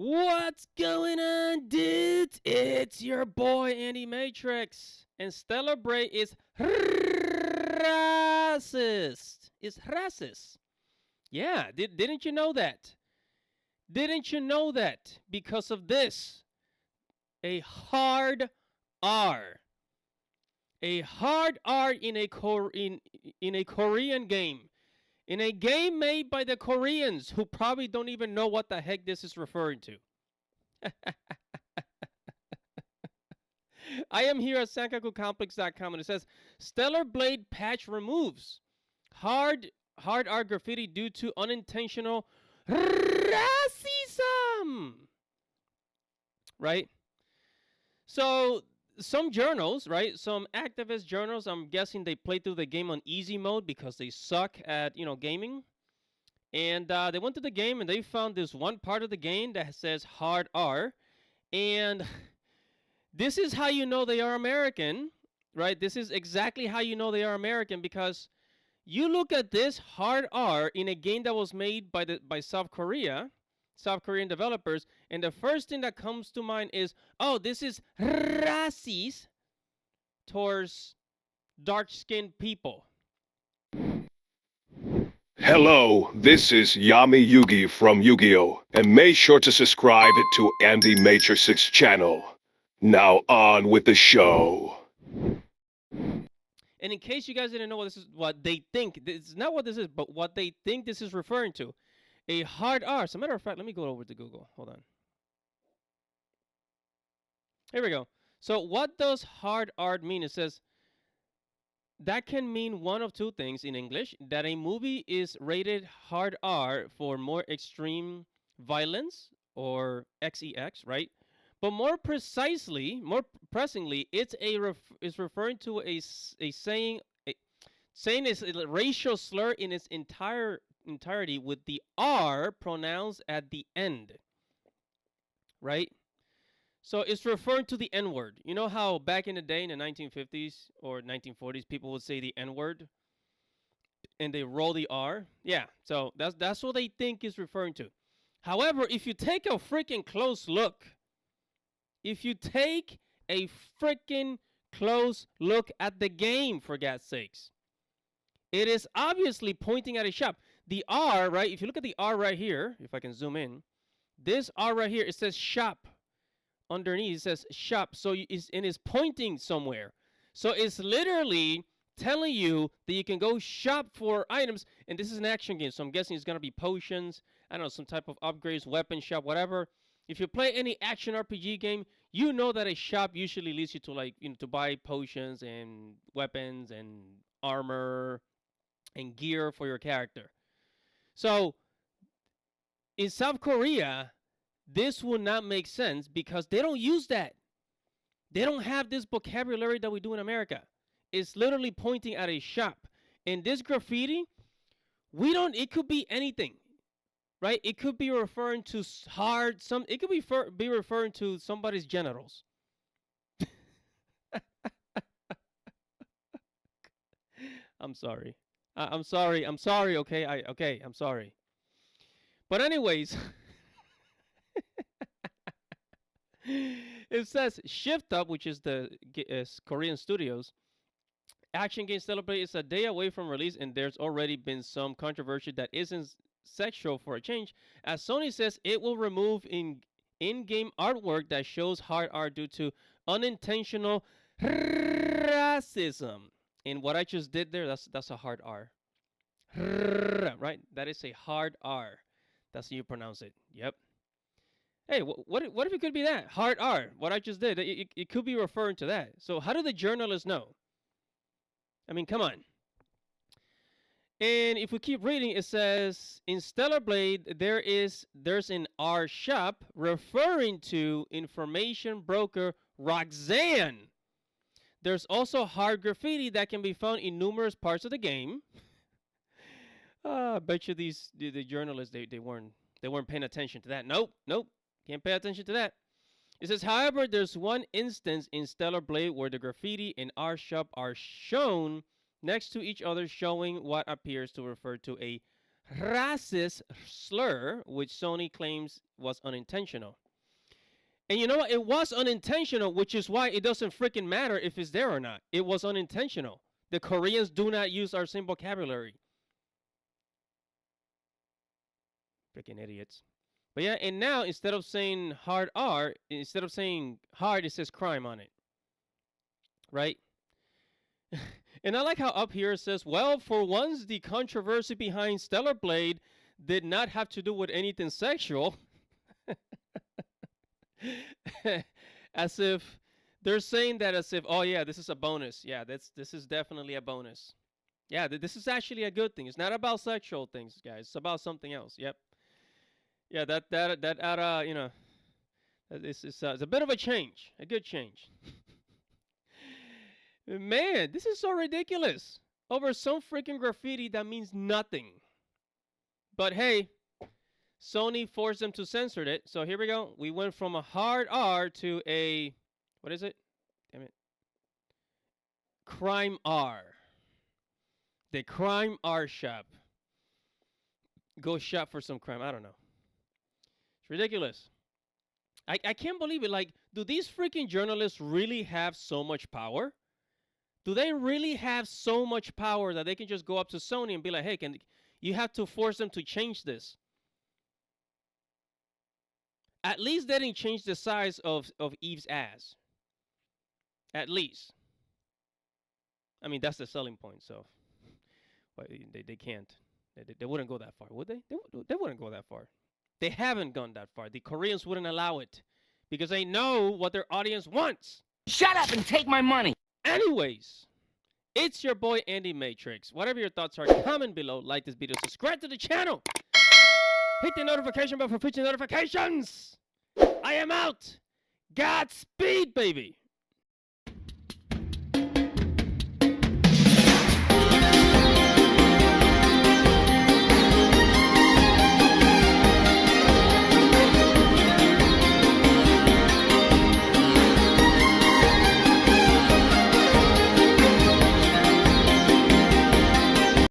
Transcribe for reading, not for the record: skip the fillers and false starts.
What's going on, dudes? It's your boy Andy Matrix, and Stellar Bray is racist. It's racist. Yeah, didn't you know that? Didn't you know that? Because of this, a hard R, a hard R in a Korean game, in a game made by the Koreans who probably don't even know what the heck this is referring to. I am here at sankakucomplex.com and it says Stellar Blade patch removes hard hard R graffiti due to unintentional racism. Right? So some journals, right? Some activist journals, I'm guessing they played through the game on easy mode because they suck at, gaming. And they went to the game and they found this one part of the game that says hard R. And this is how you know they are American, right? This is exactly how you know they are American because you look at this hard R in a game that was made by South Korean developers, and the first thing that comes to mind is, oh, this is racist towards dark-skinned people. Hello, this is Yami Yugi from Yu-Gi-Oh! And make sure to subscribe to Andy Matrix's channel. Now on with the show. And in case you guys didn't know what they think, this is not what this is, but what they think this is referring to. A hard R. As a matter of fact, let me go over to Google. Hold on. Here we go. So what does hard R mean? It says that can mean one of two things in English: that a movie is rated hard R for more extreme violence, or XEX, right? But more precisely, more pressingly, it's is referring to a saying. Saying is a racial slur in its entirety with the R pronounced at the end, right? So it's referring to the N word. You know how back in the day in the 1950s or 1940s, people would say the N word and they roll the R? Yeah, so that's what they think is referring to. However, if you take a freaking close look, if you take a freaking close look at the game, for God's sakes, it is obviously pointing at a shop. The R, right? If you look at the R right here, if I can zoom in, this R right here, it says shop. Underneath it says shop, so it's pointing somewhere. So it's literally telling you that you can go shop for items, and this is an action game, so I'm guessing it's gonna be potions, I don't know, some type of upgrades, weapon shop, whatever. If you play any action RPG game, you know that a shop usually leads you to, like, to buy potions and weapons and armor and gear for your character. So in South Korea, this will not make sense because they don't use that. They don't have this vocabulary that we do in America. It's literally pointing at a shop. And this graffiti, it could be anything, right? It could be referring to it could be referring to somebody's genitals. I'm sorry. I'm sorry. I'm sorry. Okay. I'm sorry. But anyways, it says Shift Up, which is the Korean studios. Action game Stellar Blade is a day away from release, and there's already been some controversy that isn't sexual for a change, as Sony says it will remove in-game artwork that shows hard R due to unintentional racism. And what I just did there, that's a hard R. Right? That is a hard R. That's how you pronounce it. Yep. Hey, what if it could be that? Hard R. What I just did, it could be referring to that. So how do the journalists know? I mean, come on. And if we keep reading, it says in Stellar Blade there's an R shop referring to information broker Roxanne. There's also hard graffiti that can be found in numerous parts of the game. I bet you the journalists they weren't paying attention to that. Nope, can't pay attention to that. It says, however, there's one instance in Stellar Blade where the graffiti and R shop are shown next to each other, showing what appears to refer to a racist slur, which Sony claims was unintentional. And you know what? It was unintentional, which is why it doesn't freaking matter if it's there or not. It was unintentional. The Koreans do not use our same vocabulary. Freaking idiots. But yeah, and now instead of saying hard R, instead of saying hard, it says crime on it. Right? And I like how up here it says, well, for once, the controversy behind Stellar Blade did not have to do with anything sexual. As if they're saying that as if, oh yeah, this is a bonus. Yeah, this is definitely a bonus. Yeah, this is actually a good thing. It's not about sexual things, guys. It's about something else. Yep. Yeah, that you know, this is it's a bit of a change, a good change. Man, this is so ridiculous. Over some freaking graffiti that means nothing. But hey, Sony forced them to censor it. So here we go. We went from a hard R to a, what is it? Damn it. Crime R. The Crime R shop. Go shop for some crime. I don't know. It's ridiculous. I can't believe it. Like, do these freaking journalists really have so much power? Do they really have so much power that they can just go up to Sony and be like, hey, you have to force them to change this? At least they didn't change the size of Eve's ass. At least. I mean, that's the selling point, so but they can't. They wouldn't go that far, would they? They wouldn't go that far. They haven't gone that far. The Koreans wouldn't allow it because they know what their audience wants. Shut up and take my money. Anyways, it's your boy Andy Matrix. Whatever your thoughts are, comment below, like this video, subscribe to the channel. Hit the notification bell for future notifications. I am out. Godspeed, baby.